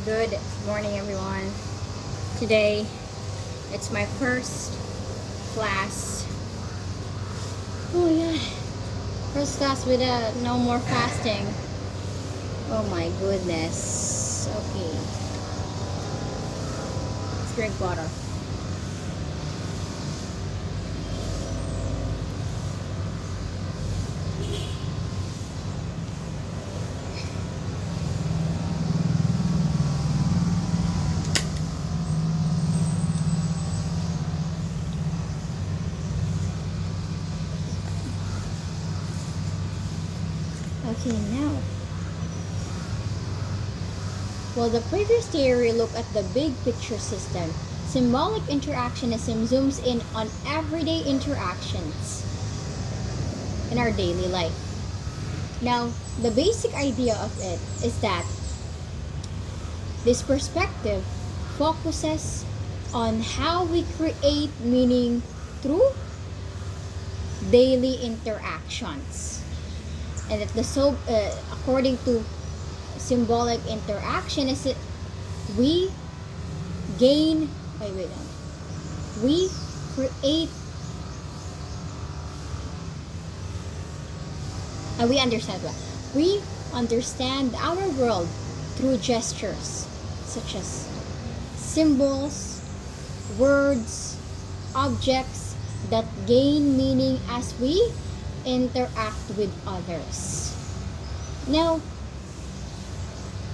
Good morning, everyone. Today, it's my first class. Oh, yeah. First class with no more fasting. Oh, my goodness. Okay. Let's drink water. Okay, now. Well, the previous theory looked at the big picture system. Symbolic interactionism zooms in on everyday interactions in our daily life. Now, the basic idea of it is that this perspective focuses on how we create meaning through daily interactions. And that according to symbolic interaction, is it we gain, we create, we understand what? We understand our world through gestures, such as symbols, words, objects that gain meaning as we interact with others. Now,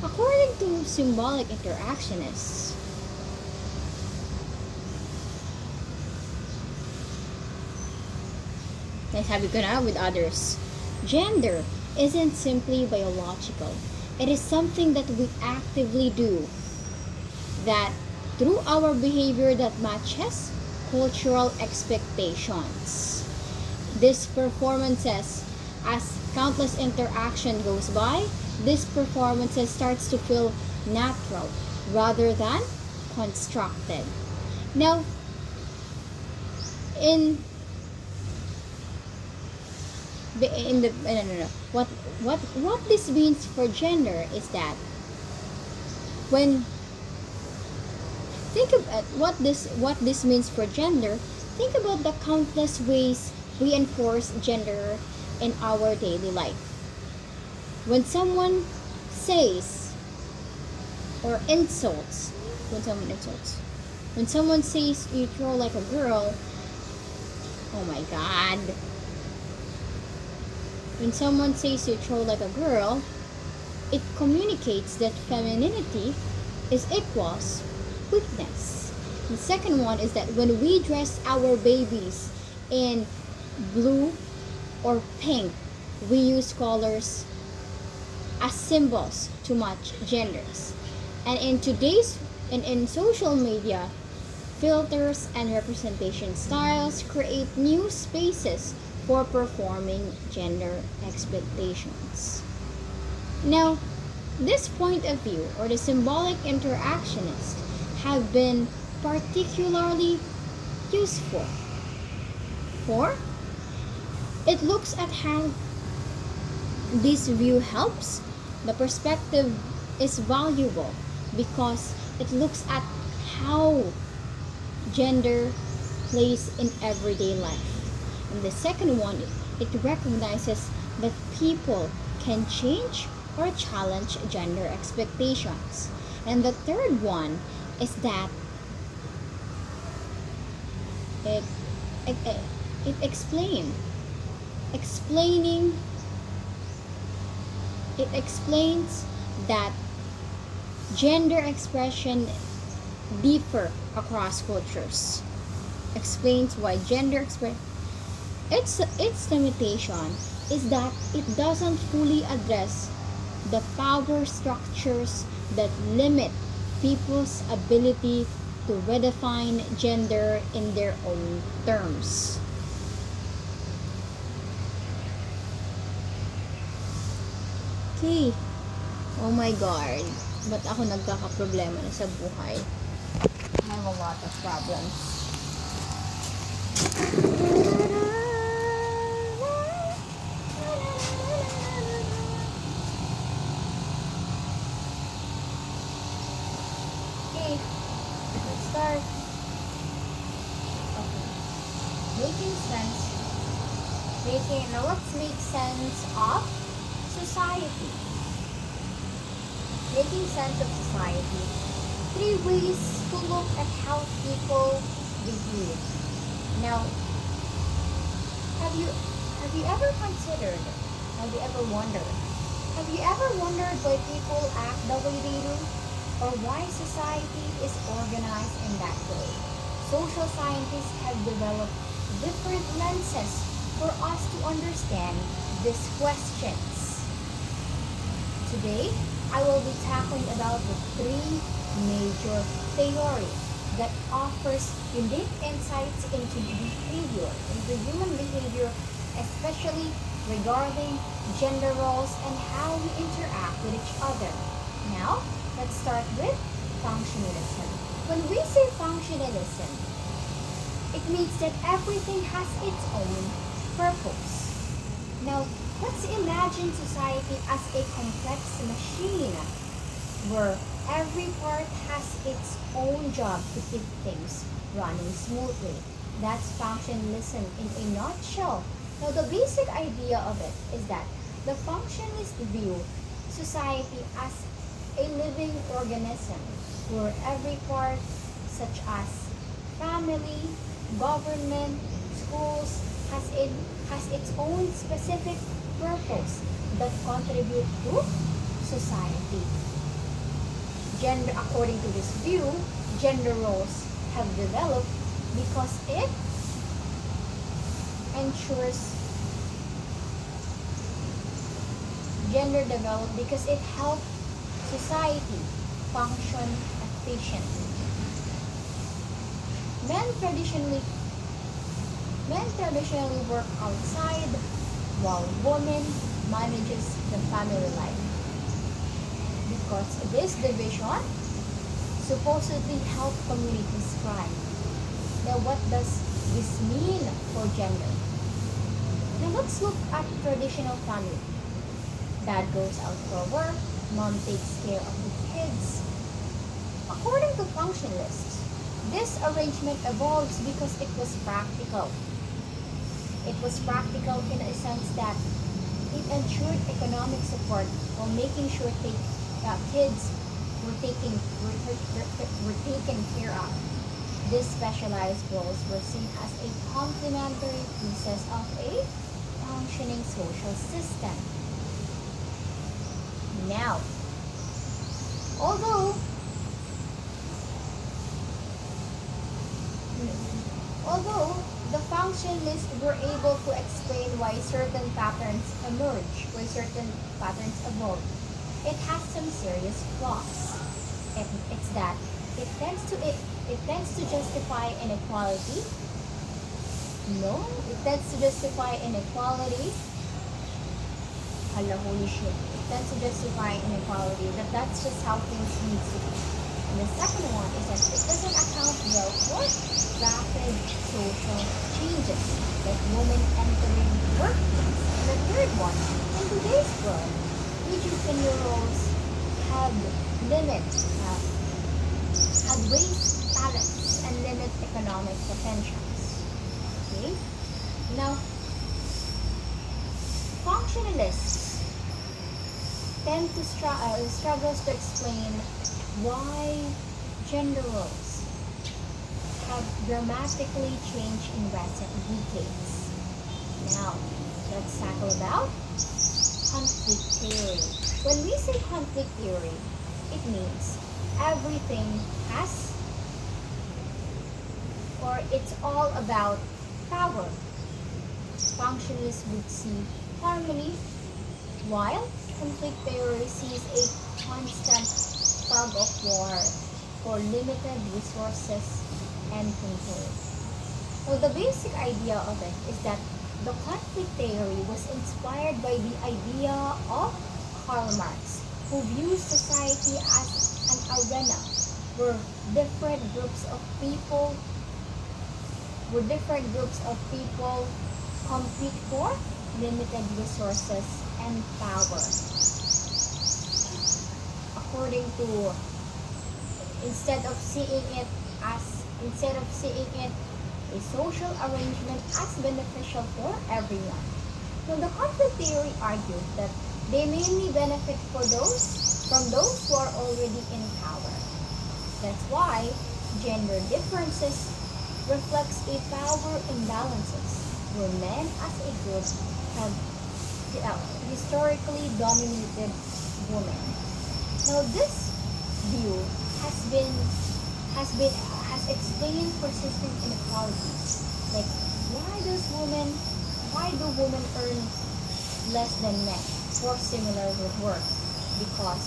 according to symbolic interactionists, sabi ko na, with others, gender isn't simply biological. It is something that we actively do, that through our behavior that matches cultural expectations. This performances, as countless interaction goes by, this performances starts to feel natural rather than constructed. Now, in the no, what this means for gender is that when think about what this means for gender, think about the countless ways we enforce gender in our daily life. When someone says or insults, when someone says you throw like a girl, oh my god. When someone says you throw like a girl, it communicates that femininity is equals weakness. The second one is that when we dress our babies in blue or pink, we use colors as symbols to match genders. And in social media, filters and representation styles create new spaces for performing gender expectations. Now, this point of view, or the symbolic interactionist, have been particularly useful for it looks at how this view helps. The perspective is valuable because it looks at how gender plays in everyday life. And the second one, it recognizes that people can change or challenge gender expectations. And the third one is that it it, it explaining it explains that gender expression differ across cultures. Explains why gender expression its limitation is that it doesn't fully address the power structures that limit people's ability to redefine gender in their own terms. Okay. Oh my God. Ba't ako nagkakaproblema na sa buhay? I have a lot of problems. Okay, let's start. Okay. Making sense. Now let's make sense of society. Making sense of society. Three ways to look at how people behave. Now, have you ever wondered, why people act the way they do? Or why society is organized in that way? Social scientists have developed different lenses for us to understand these questions. Today, I will be tackling about the three major theories that offers unique insights into human behavior, especially regarding gender roles and how we interact with each other. Now, let's start with functionalism. When we say functionalism, it means that everything has its own purpose. Now, let's imagine society as a complex machine where every part has its own job to keep things running smoothly. That's functionalism in a nutshell. Now, the basic idea of it is that the functionalists view society as a living organism where every part, such as family, government, schools, has its own specific purpose that contribute to society. According to this view, gender roles have developed because it ensures it helps society function efficiently. Men traditionally Men traditionally work outside while women manages the family life. Because this division supposedly help communities thrive. Now what does this mean for gender? Now let's look at traditional family. Dad goes out for work, mom takes care of the kids. According to functionalists, this arrangement evolves because it was practical. It was practical in a sense that it ensured economic support while making sure kids were taken care of. These specialized roles were seen as a complementary pieces of a functioning social system. Now, although Although the functionalists were able to explain why certain patterns evolve, it has some serious flaws. It's that it tends to justify inequality. No, it tends to justify inequality. Hala, holy shit. It tends to justify inequality. That's just how things need to be. And the second one is that it doesn't account well for rapid social changes, like women entering the workplace. And the third one, in today's world, aging roles have waste talents and limit economic potentials. Okay? Now, functionalists tend to struggles to explain why gender roles have dramatically changed in recent decades. Now, let's tackle about conflict theory. When we say conflict theory, it means everything has, or it's all about power. Functionalists would see harmony, while conflict theory sees a constant tug of war for limited resources and control. So the basic idea of it is that the conflict theory was inspired by the idea of Karl Marx, who views society as an arena where different groups of people compete for limited resources and power. According to instead of seeing it a social arrangement as beneficial for everyone. Now, the conflict theory argued that they mainly benefit from those who are already in power. That's why gender differences reflects a power imbalances where men as a group have historically dominated women. Now, this view has been has explained persistent inequalities, like why do women earn less than men for similar work? Because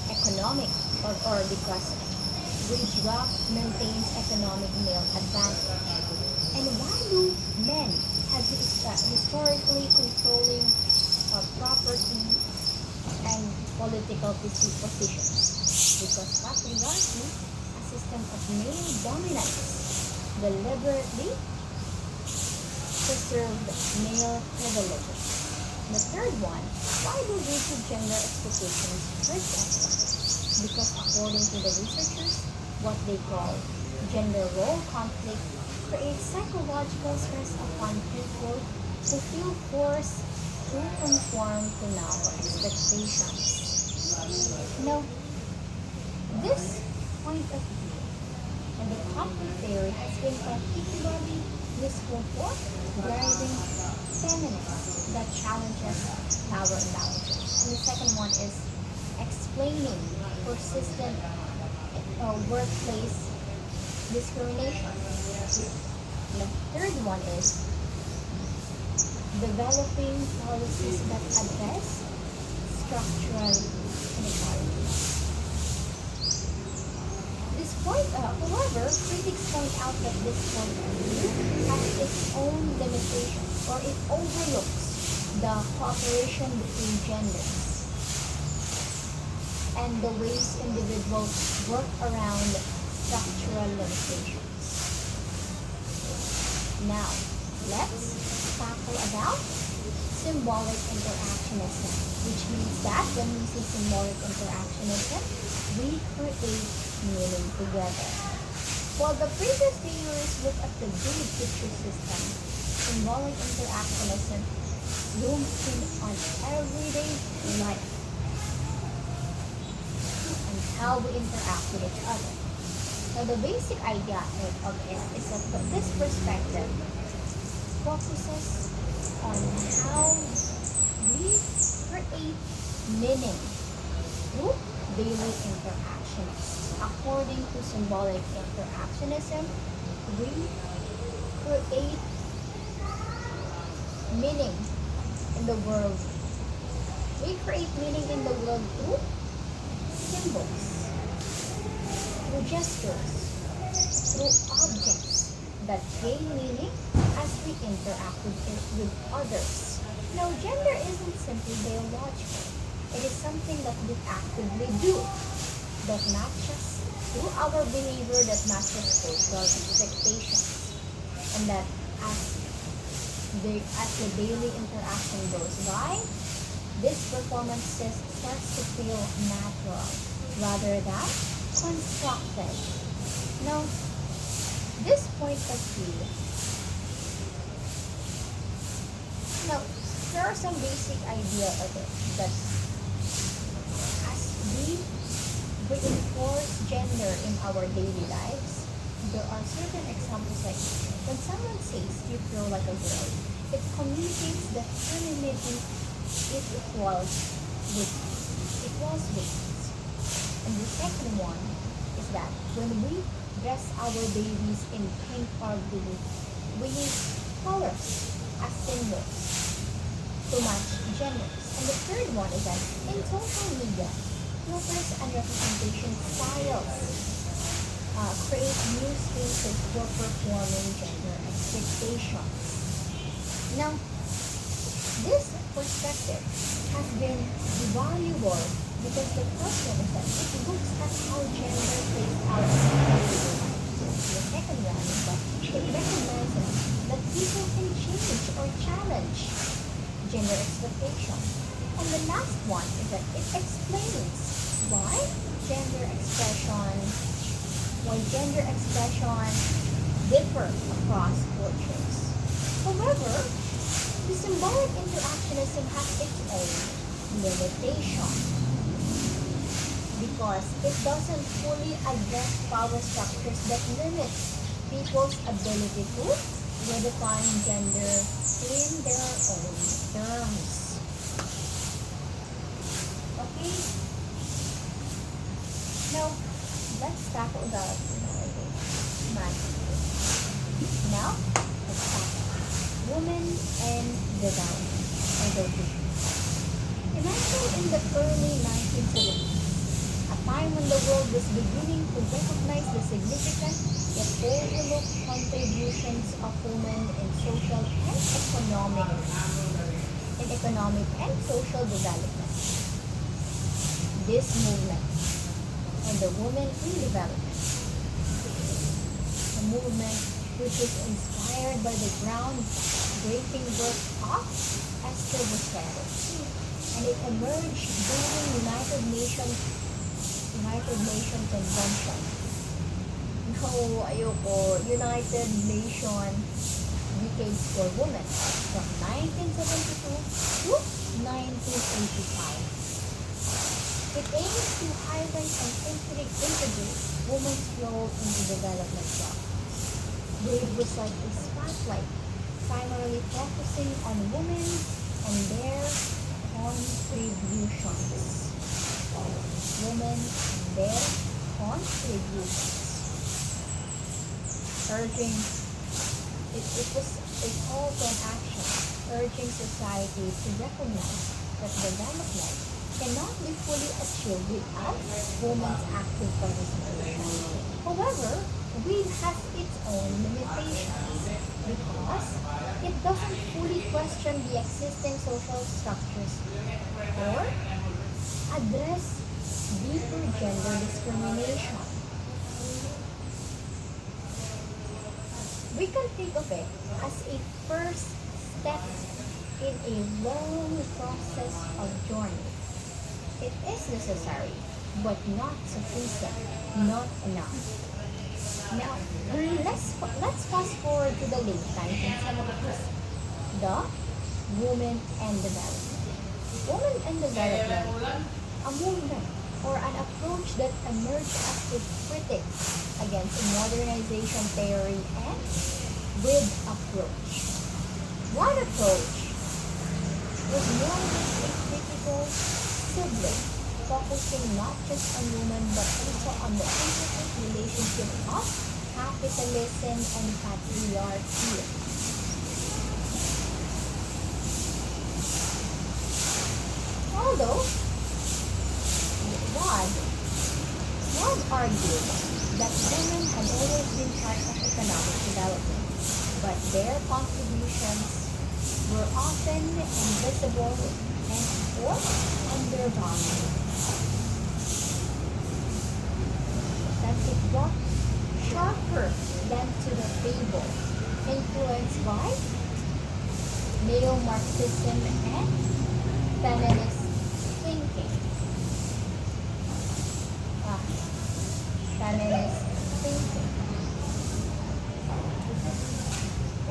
economic or because wage gap maintains economic male advantage. And why do men have historically controlling property and political positions? Because patriarchy, a system of male dominance, deliberately preserved male privileges. The third one, why do rigid gender expectations hurt everyone? Because according to the researchers, what they call gender role conflict creates psychological stress upon people who feel forced to conform to narrow expectations. Now, this point of view and the conflict theory has been particularly useful for driving feminists that challenges power imbalances. And the second one is explaining persistent workplace discrimination. The third one is developing policies that address structural inequalities. However, critics point out that this point of view has its own limitations, or it overlooks the cooperation between genders and the ways individuals work around structural limitations. Now, let's tackle about symbolic interactionism, which means that when we say symbolic interactionism, we create meaning together. While the previous theories look at the big picture system, symbolic interactionism zooms in on everyday life and how we interact with each other. Now, the basic idea of it is that this perspective focuses on how we create meaning through daily interactions. According to symbolic interactionism, we create meaning in the world. We create meaning in the world through symbols, through gestures, through objects that gain meaning as we interact with others. Now, gender isn't simply biological. It is something that we actively do, that matches through our behavior, that matches social expectations. And that as the daily interaction goes by, this performance starts to feel natural rather than constructed. Now, this point of view, now, there are some basic idea of it that as we reinforce gender in our daily lives, there are certain examples like when someone says you feel like a girl, it communicates that femininity is equals with And the second one is that when we dress our babies in pink or blue, we use colors as symbols to match genders. And the third one is that in social media, filters and representation styles create new spaces for performing gender expectations. Now, this perspective has been valuable because the question is that it looks at how gender plays out in daily life. The second one is that it recognizes that people can change or challenge gender expectation. And the last one is that it explains why gender expression why gender expression differ across cultures. However, the symbolic interactionism has its own limitation because it doesn't fully address power structures that limit people's ability to redefine gender in their own terms. Okay? Now, let's tackle the magic. Now, let's tackle women and development. Imagine in the early 1970s, a time when the world was beginning to recognize the significant yet overlooked contributions of women in economic and social development. This movement and the women in development, a movement which is inspired by the groundbreaking work of Esther Bossero, and it emerged during United Nations Convention. No, ayoko. United Nations Decades for Women from 1972 to 1985. It aims to highlight and integrate women's role in the development process. It was like a spotlight, primarily focusing on women and their contributions. Women and their contributions. It was a call to an action, urging society to recognize that development cannot be fully achieved without women's active participation. However, weed has its own limitations because it doesn't fully question the existing social structures or address deeper gender discrimination. We can think of it as a first step in a long process of journey. It is necessary, but not sufficient, not enough. Now, let's fast forward to the late 1970s. The Women and Development. Women and Development, a movement or an approach that emerged as a critic against modernization theory and with approach. One approach was more like a critical sibling, focusing not just on women but also on the intricate relationship of capitalism and patriarchy. Although Ward argued that women had always been part of economic development, but their contributions were often invisible and or undervalued. That it brought sharper than to the table, influenced by neo-Marxism and feminist thinking. Feminist thinking.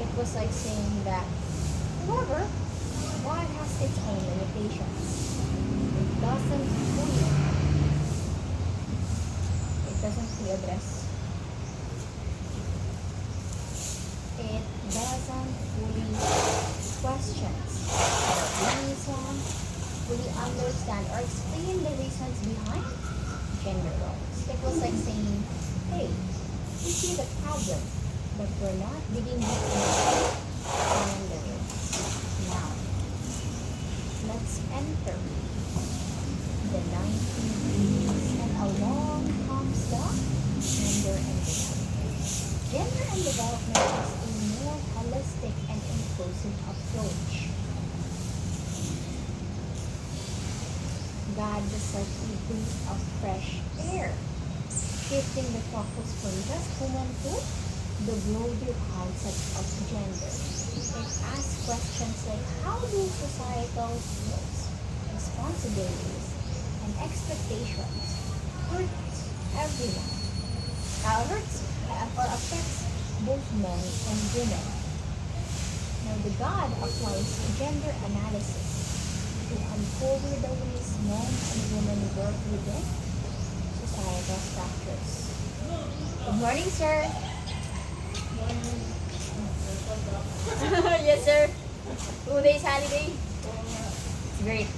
It was like saying that, however, one has its own limitations. It doesn't fully address. It doesn't fully questions or reason, fully understand or explain the reasons behind gender roles. It was like saying, hey, we see the problem, but we're not digging deep enough on the roots. Now, let's enter the 1980s and along comes the gender and development. Gender and development is a more holistic and inclusive approach. God just like a breath of fresh air, shifting the focus from just women to the broader concept of gender. It asks questions like how do societal roles, responsibilities, and expectations hurt everyone? affects both men and women. Now, the God applies gender analysis to uncover the ways men and women work within societal structures. Good morning, sir. Yes, sir. 2 days holiday. It's great.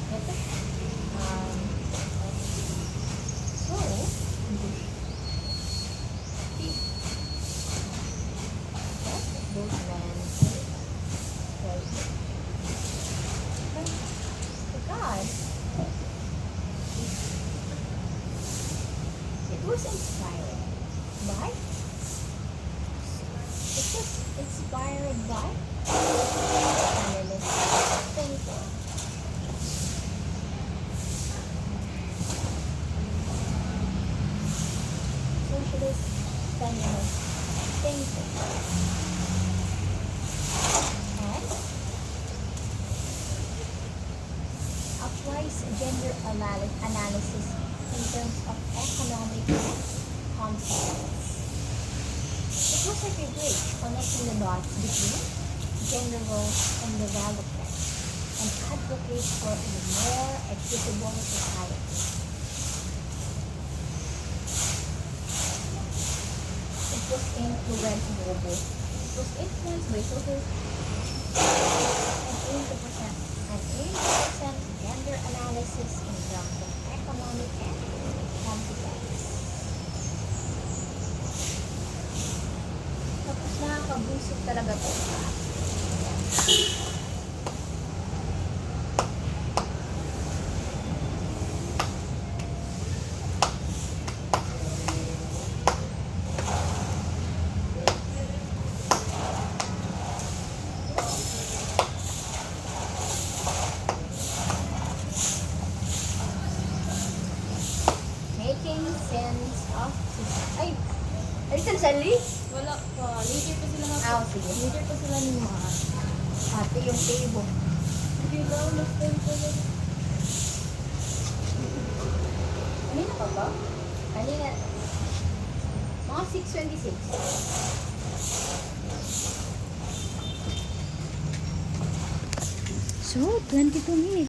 Ito. So, both men was the God. It was inspired by feminist thinking. Socialist feminist thinking. And applies gender analysis in terms of economic consequences. It was like a bridge connecting the dots between gender roles and development and advocates for a more equitable society. It was influenced by social and 80% gender analysis in terms of economic and competence. Tapos nakakabusog talaga to. Making sense of society. Ay sali? Wala pa. Later pa sila nga. Sige. Later pa sila ni mga. Ate yung table. Sige lang, last time pa lang. Kanina pa ba? Kanina. Mga 6:26. So, 22 minutes.